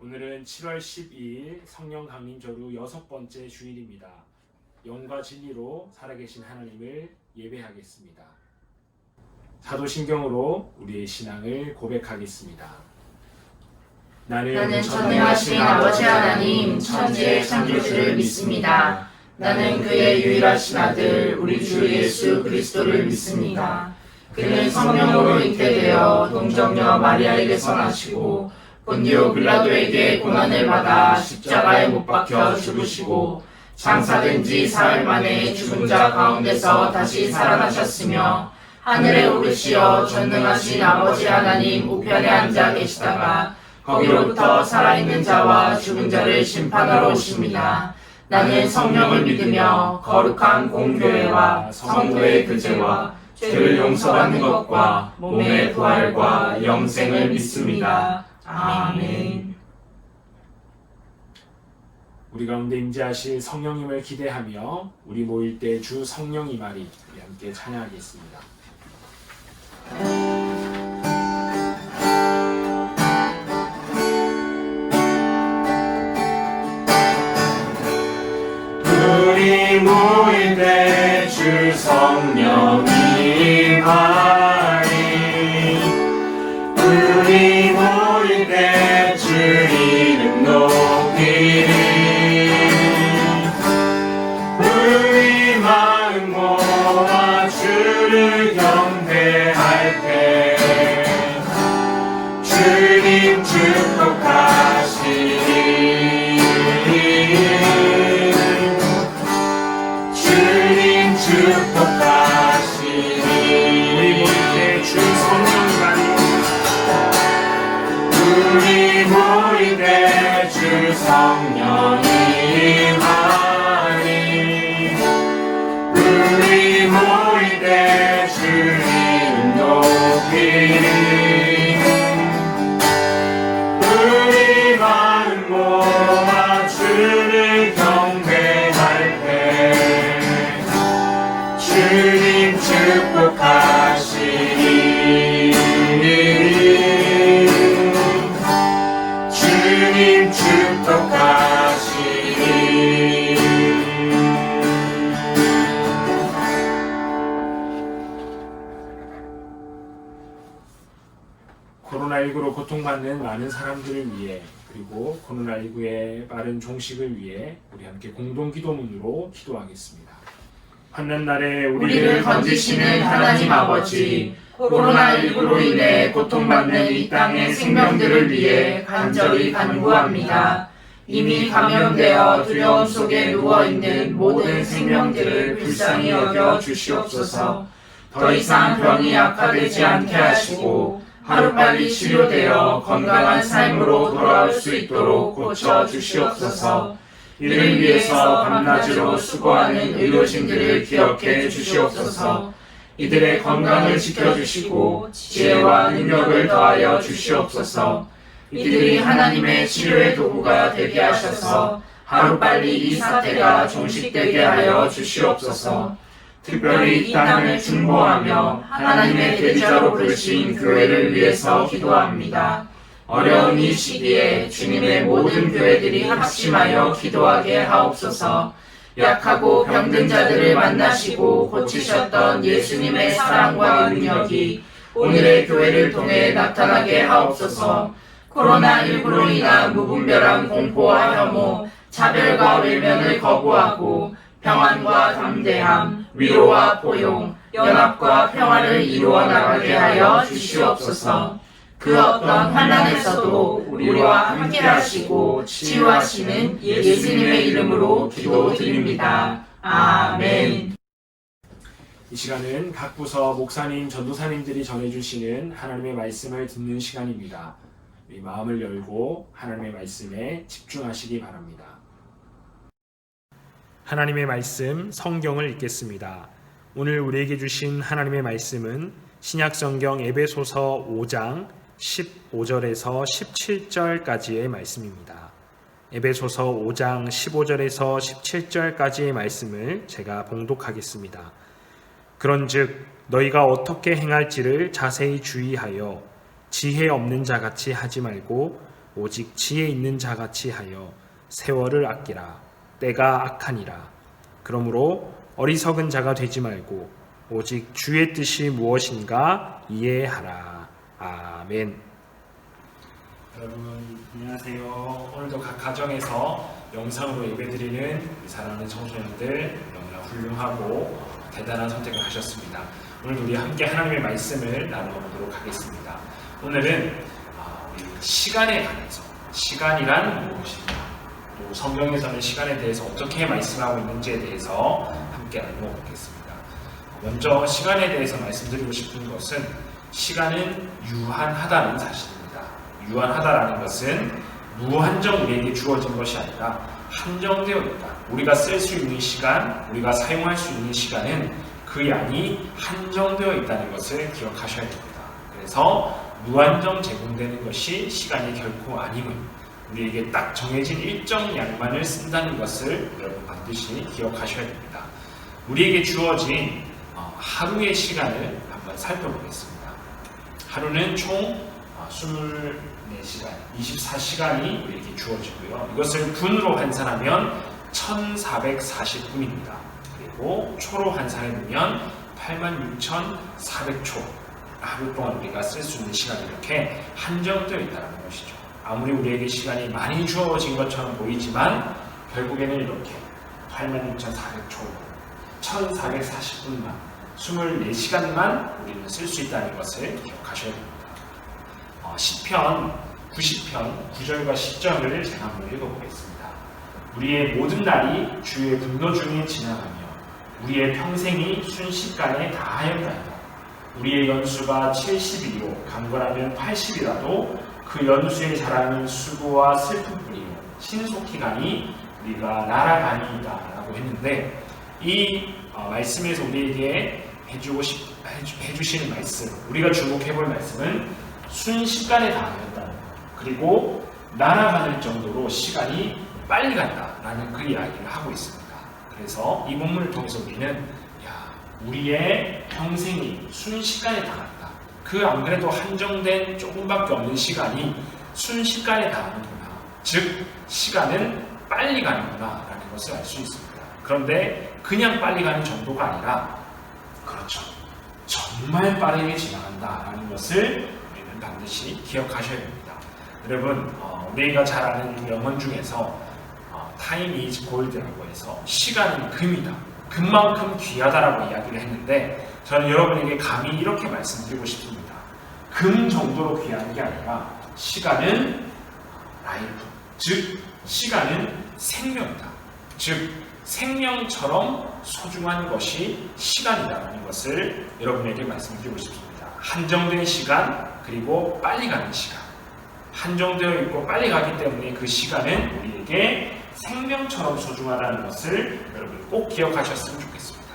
오늘은 7월 12일 성령 강림절후 6번째 주일입니다. 영과 진리로 살아계신 하나님을 예배하겠습니다. 사도신경으로 우리의 신앙을 고백하겠습니다. 나는 전능하신 아버지 하나님 천지의 창조주를 믿습니다. 나는 그의 유일하신 아들 우리 주 예수 그리스도를 믿습니다. 그는 성령으로 잉태되어 동정녀 마리아에게서 나시고 본디오 빌라도에게 고난을 받아 십자가에 못 박혀 죽으시고 장사된 지 사흘 만에 죽은 자 가운데서 다시 살아나셨으며 하늘에 오르시어 전능하신 아버지 하나님 우편에 앉아 계시다가 거기로부터 살아있는 자와 죽은 자를 심판하러 오십니다. 나는 성령을 믿으며 거룩한 공교회와 성도의 교제와 죄를 용서받는 것과 몸의 부활과 영생을 믿습니다. 아멘. 우리 가운데 임재하실 성령님을 기대하며 우리 모일 때 주 성령 임하리 우리 함께 찬양하겠습니다. 우리 모일 때 주 성령 임하리 우리 모일 때 주 이름 높이리 우리 마음 모아 주를 경배할 때 주님 축복하시리 주님 축복하시리 우리 모일 때 주 성령이라니 우리 모일 때 주 성령이 임하리 우리 모일 때 주 이름 높이리 우리 마음 모아 주를 경배할 때 주님 축복하시리 주님 축복하시리 코로나19로 고통받는 많은 사람들을 위해 그리고 코로나19의 빠른 종식을 위해 우리 함께 공동기도문으로 기도하겠습니다. 환난 날에 우리를 건지시는 하나님 아버지, 코로나19로 인해 고통받는 이 땅의 생명들을 위해 간절히 간구합니다. 이미 감염되어 두려움 속에 누워있는 모든 생명들을 불쌍히 여겨 주시옵소서. 더 이상 병이 악화되지 않게 하시고 하루빨리 치료되어 건강한 삶으로 돌아올 수 있도록 고쳐 주시옵소서. 이를 위해서 밤낮으로 수고하는 의료진들을 기억해 주시옵소서. 이들의 건강을 지켜주시고 지혜와 능력을 더하여 주시옵소서. 이들이 하나님의 치료의 도구가 되게 하셔서 하루빨리 이 사태가 종식되게 하여 주시옵소서. 특별히 이 땅을 중보하며 하나님의 대리자로 부르신 교회를 위해서 기도합니다. 어려운 이 시기에 주님의 모든 교회들이 합심하여 기도하게 하옵소서. 약하고 병든 자들을 만나시고 고치셨던 예수님의 사랑과 능력이 오늘의 교회를 통해 나타나게 하옵소서. 코로나19로 인한 무분별한 공포와 혐오, 차별과 외면을 거부하고 평안과 담대함, 위로와 포용, 연합과 평화를 이루어 나가게 하여 주시옵소서. 그 어떤 환난에서도 우리와 함께 하시고 치유하시는 예수님의 이름으로 기도드립니다. 아멘. 이 시간은 각 부서 목사님, 전도사님들이 전해주시는 하나님의 말씀을 듣는 시간입니다. 우리 마음을 열고 하나님의 말씀에 집중하시기 바랍니다. 하나님의 말씀, 성경을 읽겠습니다. 오늘 우리에게 주신 하나님의 말씀은 신약성경 에베소서 5장 15절에서 17절까지의 말씀입니다. 에베소서 5장 15절에서 17절까지의 말씀을 제가 봉독하겠습니다. 그런즉 너희가 어떻게 행할지를 자세히 주의하여 지혜 없는 자같이 하지 말고 오직 지혜 있는 자같이 하여 세월을 아끼라. 때가 악하니라. 그러므로 어리석은 자가 되지 말고 오직 주의 뜻이 무엇인가 이해하라. 아멘. 여러분 안녕하세요. 오늘도 각 가정에서 영상으로 예배드리는 사랑하는 청소년들 너무나 훌륭하고 대단한 선택을 하셨습니다. 오늘 우리 함께 하나님의 말씀을 나눠보도록 하겠습니다. 오늘은 우리 시간에 관해서, 시간이란 무엇인가, 또 성경에서는 시간에 대해서 어떻게 말씀하고 있는지에 대해서 함께 나눠보겠습니다. 먼저 시간에 대해서 말씀드리고 싶은 것은 시간은 유한하다는 사실입니다. 유한하다라는 것은 무한정 우리에게 주어진 것이 아니라 한정되어 있다. 우리가 쓸 수 있는 시간, 우리가 사용할 수 있는 시간은 그 양이 한정되어 있다는 것을 기억하셔야 됩니다. 그래서 무한정 제공되는 것이 시간이 결코 아님을, 우리에게 딱 정해진 일정 양만을 쓴다는 것을 여러분 반드시 기억하셔야 됩니다. 우리에게 주어진 하루의 시간을 한번 살펴보겠습니다. 하루는 총 24시간, 24시간이 우리에게 주어지고요. 이것을 분으로 환산하면 1440분입니다. 그리고 초로 환산해보면 86,400초. 하루 동안 우리가 쓸 수 있는 시간이 이렇게 한정되어 있다는 것이죠. 아무리 우리에게 시간이 많이 주어진 것처럼 보이지만 결국에는 이렇게 86,400초, 1440분만, 24시간만 우리는 쓸 수 있다는 것을 기억하셔야 됩니다. 시편 90편 9절과 10절을 제가 한번 읽어보겠습니다. 우리의 모든 날이 주의 분노 중에 지나가며 우리의 평생이 순식간에 다하였나이다. 우리의 연수가 70이요 강건하면 80이라도 그 연수에 자라는 수고와 슬픔뿐이요 신속히 가니 우리가 날아가니이다 라고 했는데, 이 말씀에서 우리에게 해주시는 말씀, 우리가 주목해볼 말씀은 순식간에 다하였다는 것, 그리고 날아가는 정도로 시간이 빨리 간다라는 그 이야기를 하고 있습니다. 그래서 이 본문을 통해서 우리는 우리의 평생이 순식간에 다한다. 그 안 그래도 한정된 조금밖에 없는 시간이 순식간에 다하는구나. 즉 시간은 빨리 가는구나 라는 것을 알 수 있습니다. 그런데 그냥 빨리 가는 정도가 아니라, 그렇죠, 정말 빠르게 지나간다라는 것을 우리는 반드시 기억하셔야 됩니다. 여러분 우리가 잘 아는 명언 중에서 Time is gold라고 해서 시간은 금이다, 금만큼 귀하다라고 이야기를 했는데, 저는 여러분에게 감히 이렇게 말씀드리고 싶습니다. 금 정도로 귀한 게 아니라 시간은 라이프, 즉 시간은 생명이다. 즉 생명처럼 소중한 것이 시간이라는 것을 여러분에게 말씀드리고 싶습니다. 한정된 시간, 그리고 빨리 가는 시간, 한정되어 있고 빨리 가기 때문에 그 시간은 우리에게 생명처럼 소중하다는 것을 여러분 꼭 기억하셨으면 좋겠습니다.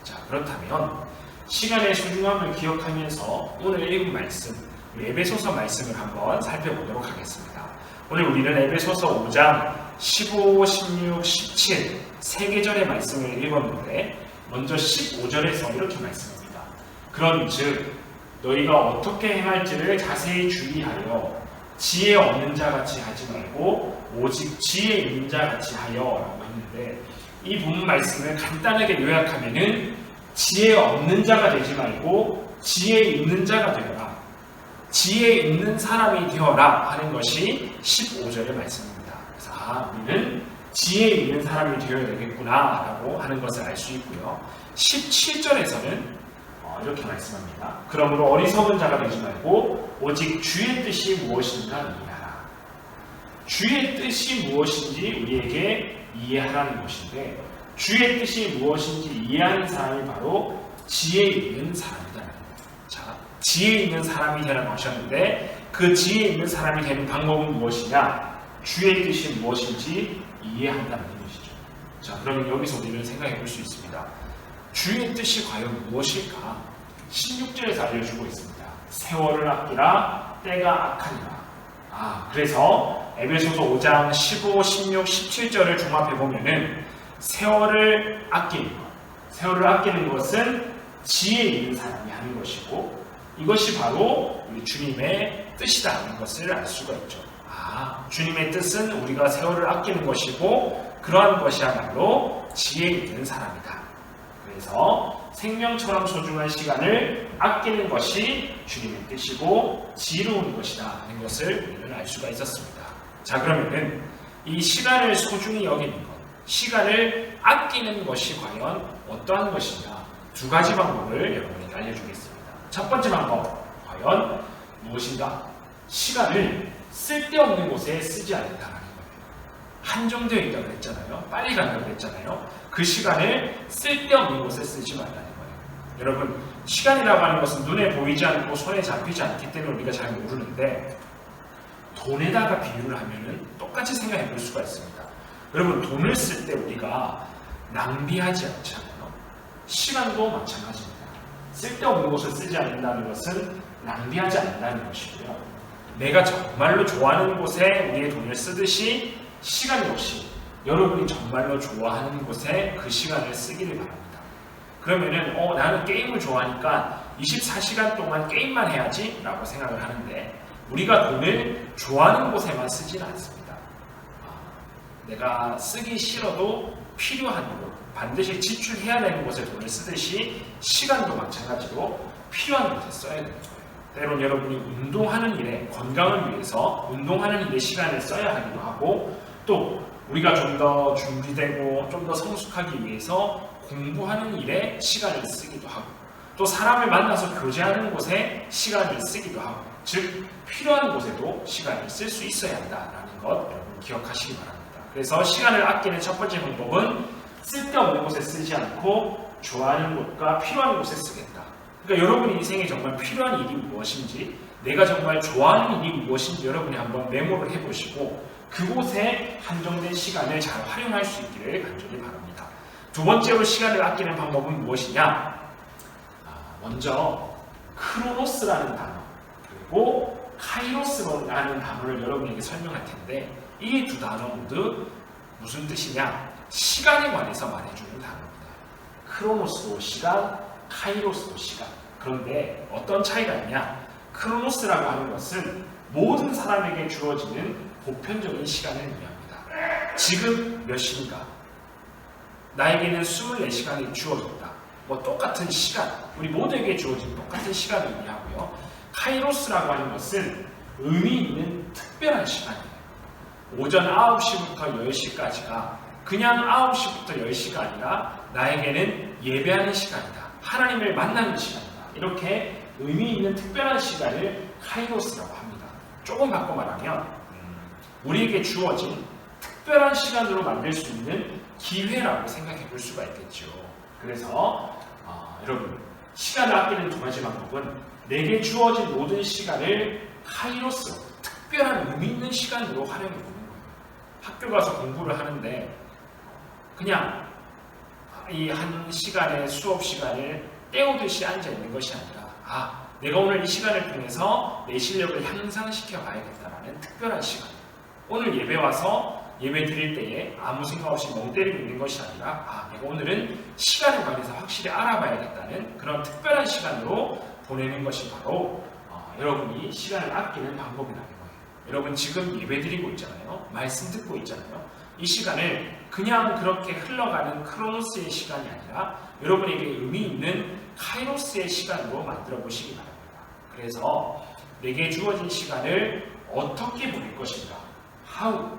자, 그렇다면 시간의 소중함을 기억하면서 오늘 읽은 말씀, 에베소서 말씀을 한번 살펴보도록 하겠습니다. 오늘 우리는 에베소서 5장 15, 16, 17 세 계절의 말씀을 읽었는데, 먼저 15절에서 이렇게 말씀합니다. 그런즉 너희가 어떻게 행할지를 자세히 주의하여 지혜 없는 자 같이 하지 말고 오직 지혜 있는 자 같이 하여 라고 했는데, 이 본문 말씀을 간단하게 요약하면은 지혜 없는 자가 되지 말고 지혜 있는 자가 되어라, 지혜 있는 사람이 되어라 하는 것이 15절의 말씀입니다. 그래서 우리는 지혜 있는 사람이 되어야 되겠구나 라고 하는 것을 알 수 있고요. 17절에서는 이렇게 말씀합니다. 그러므로 어리석은 자가 되지 말고 오직 주의 뜻이 무엇인가 이해하라. 주의 뜻이 무엇인지 우리에게 이해하라는 것인데, 주의 뜻이 무엇인지 이해하는 사람이 바로 지혜 있는 사람이다. 자, 지혜 있는 사람이 되라고 하셨는데, 그 지혜 있는 사람이 되는 방법은 무엇이냐? 주의 뜻이 무엇인지 이해한다는 것이죠. 자, 그러면 여기서 우리는 생각해 볼 수 있습니다. 주의 뜻이 과연 무엇일까? 16절에서 알려주고 있습니다. 세월을 아끼라, 때가 악하니라. 그래서 에베소서 5장 15, 16, 17절을 종합해 보면은 세월을 아끼는 것, 세월을 아끼는 것은 지혜 있는 사람이 하는 것이고, 이것이 바로 우리 주님의 뜻이라는 것을 알 수가 있죠. 주님의 뜻은 우리가 세월을 아끼는 것이고 그러한 것이야말로 지혜 있는 사람이다. 그래서 생명처럼 소중한 시간을 아끼는 것이 주님의 뜻이고 지혜로운 것이다 하는 것을 우리는 알 수가 있었습니다. 자, 그러면은 이 시간을 소중히 여기는 것, 시간을 아끼는 것이 과연 어떠한 것이냐, 두 가지 방법을 여러분에게 알려주겠습니다. 첫 번째 방법, 과연 무엇인가? 시간을 쓸데없는 곳에 쓰지 않는다는 거예요. 한정되어 있다고 했잖아요. 빨리 간다고 했잖아요. 그 시간을 쓸데없는 곳에 쓰지 말라는 거예요. 여러분, 시간이라고 하는 것은 눈에 보이지 않고 손에 잡히지 않기 때문에 우리가 잘 모르는데, 돈에다가 비유를 하면은 똑같이 생각해 볼 수가 있습니다. 여러분, 돈을 쓸 때 우리가 낭비하지 않잖아요. 시간도 마찬가지입니다. 쓸데없는 곳에 쓰지 않는다는 것은 낭비하지 않는다는 것이고요. 내가 정말로 좋아하는 곳에 우리의 돈을 쓰듯이 시간 역시 여러분이 정말로 좋아하는 곳에 그 시간을 쓰기를 바랍니다. 그러면은 나는 게임을 좋아하니까 24시간 동안 게임만 해야지 라고 생각을 하는데, 우리가 돈을 좋아하는 곳에만 쓰지는 않습니다. 내가 쓰기 싫어도 필요한 곳, 반드시 지출해야 되는 곳에 돈을 쓰듯이 시간도 마찬가지로 필요한 곳에 써야 되는 거예요. 때론 여러분이 운동하는 일에, 건강을 위해서 운동하는 일에 시간을 써야 하기도 하고, 또 우리가 좀 더 준비되고 좀 더 성숙하기 위해서 공부하는 일에 시간을 쓰기도 하고, 또 사람을 만나서 교제하는 곳에 시간을 쓰기도 하고, 즉 필요한 곳에도 시간을 쓸 수 있어야 한다는 것 여러분 기억하시기 바랍니다. 그래서 시간을 아끼는 첫 번째 방법은 쓸데없는 곳에 쓰지 않고 좋아하는 곳과 필요한 곳에 쓰겠다. 그러니까 여러분 인생에 정말 필요한 일이 무엇인지, 내가 정말 좋아하는 일이 무엇인지 여러분이 한번 메모를 해보시고 그곳에 한정된 시간을 잘 활용할 수 있기를 간절히 바랍니다. 두 번째로 시간을 아끼는 방법은 무엇이냐? 먼저 크로노스라는 단어, 그리고 카이로스라는 단어를 여러분에게 설명할 텐데, 이 두 단어 모두 무슨 뜻이냐? 시간에 관해서 말해주는 단어입니다. 크로노스도 시간, 카이로스도 시간. 그런데 어떤 차이가 있냐? 크로노스라고 하는 것은 모든 사람에게 주어지는 보편적인 시간을 의미합니다. 지금 몇 시인가? 나에게는 24시간이 주어졌다. 똑같은 시간, 우리 모두에게 주어진 똑같은 시간을 의미하고요. 카이로스라고 하는 것은 의미 있는 특별한 시간이에요. 오전 9시부터 10시까지가 그냥 9시부터 10시가 아니라 나에게는 예배하는 시간이다. 하나님을 만나는 시간이다. 이렇게 의미 있는 특별한 시간을 카이로스라고 합니다. 조금 바꿔 말하면 우리에게 주어진 특별한 시간으로 만들 수 있는 기회라고 생각해 볼 수가 있겠죠. 그래서 여러분, 시간을 아끼는 두 가지 방법은 내게 주어진 모든 시간을 카이로스, 특별한 의미 있는 시간으로 활용해 보는 거예요. 학교 가서 공부를 하는데 그냥 이 한 시간의 수업 시간을 때우듯이 앉아 있는 것이 아니라 내가 오늘 이 시간을 통해서 내 실력을 향상시켜 봐야겠다라는 특별한 시간. 오늘 예배 와서 예배 드릴 때에 아무 생각 없이 멍 때리고 있는 것이 아니라 내가 오늘은 시간에 관해서 확실히 알아봐야겠다는 그런 특별한 시간으로 보내는 것이 바로 여러분이 시간을 아끼는 방법이라는 거예요. 여러분 지금 예배 드리고 있잖아요. 말씀 듣고 있잖아요. 이 시간을 그냥 그렇게 흘러가는 크로노스의 시간이 아니라 여러분에게 의미 있는 카이로스의 시간으로 만들어 보시기 바랍니다. 그래서 내게 주어진 시간을 어떻게 보낼 것인가? How?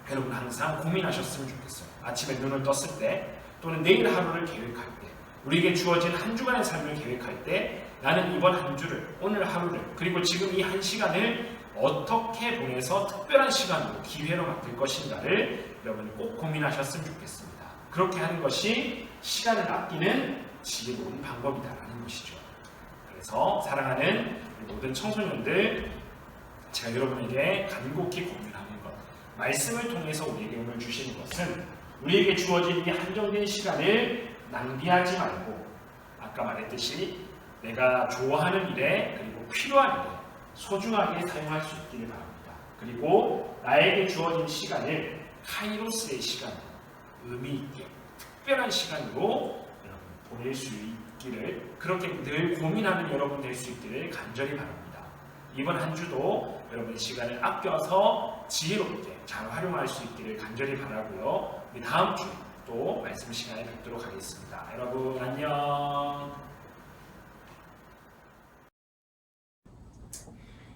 여러분 항상 고민하셨으면 좋겠어요. 아침에 눈을 떴을 때 또는 내일 하루를 계획할 때, 우리에게 주어진 한 주간의 삶을 계획할 때 나는 이번 한 주를, 오늘 하루를, 그리고 지금 이 한 시간을 어떻게 보내서 특별한 시간으로, 기회로 만들 것인가를 여러분이 꼭 고민하셨으면 좋겠습니다. 그렇게 하는 것이 시간을 아끼는 지혜로운 방법이다라는 것이죠. 그래서 사랑하는 모든 청소년들, 제가 여러분에게 간곡히 고민하는 것, 말씀을 통해서 우리에게 오늘 주시는 것은 우리에게 주어진 이 한정된 시간을 낭비하지 말고, 아까 말했듯이 내가 좋아하는 일에 그리고 필요한 일에 소중하게 사용할 수 있기를 바랍니다. 그리고 나에게 주어진 시간을 카이로스의 시간, 의미 있게 특별한 시간으로 여러분 보낼 수 있기를, 그렇게 늘 고민하는 여러분 될 수 있기를 간절히 바랍니다. 이번 한 주도 여러분 시간을 아껴서 지혜롭게 잘 활용할 수 있기를 간절히 바라고요. 우리 다음 주 또 말씀 시간에 뵙도록 하겠습니다. 여러분 안녕.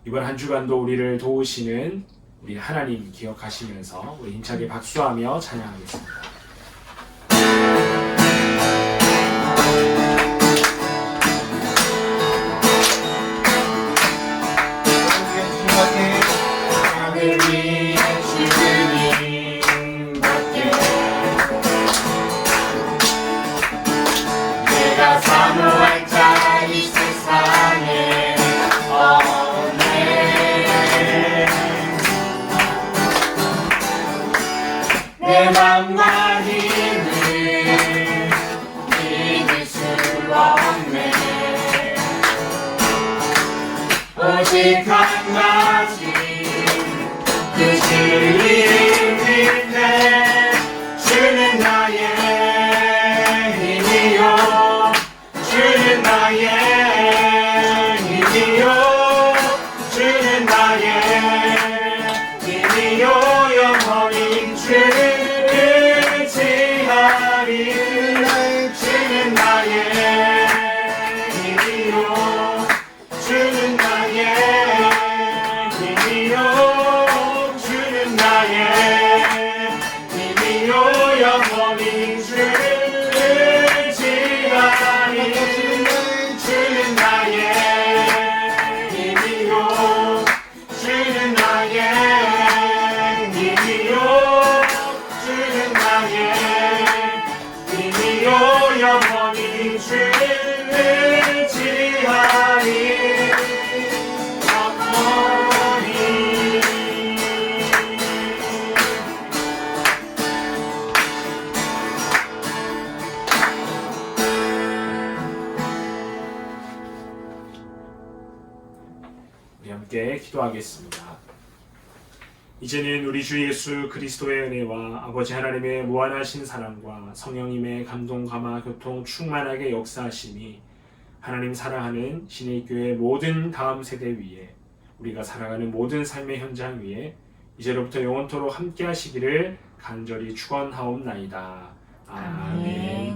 이번 한 주간도 우리를 도우시는 우리 하나님 기억하시면서 우리 힘차게 박수하며 찬양하겠습니다. 하늘 위에 주님밖에 내가 사모할 자 이 세상에 없네. 내 맘과 힘을 믿을 수 없네. 오직 한 가지 그 진리를 믿네. 주는 나의 힘이요 주는 나의 힘이요 주는 나의 힘이요 영원히 주를 의지하리. 주는 나의 힘이요 주는 나의 힘이요 주는 나의 힘이요 영원히 주를 의지하리. 주는 나의 힘이요 주는 나의 힘이요 주는 나의 힘이요 영원히 주를 의지하리. 우리 함께 기도하겠습니다. 이제는 우리 주 예수 그리스도의 은혜와 아버지 하나님의 무한하신 사랑과 성령님의 감동 감화 교통 충만하게 역사하심이 하나님 사랑하는 신의 교회 모든 다음 세대 위에 우리가 살아가는 모든 삶의 현장 위에 이제로부터 영원토록 함께 하시기를 간절히 축원하옵나이다. 아멘.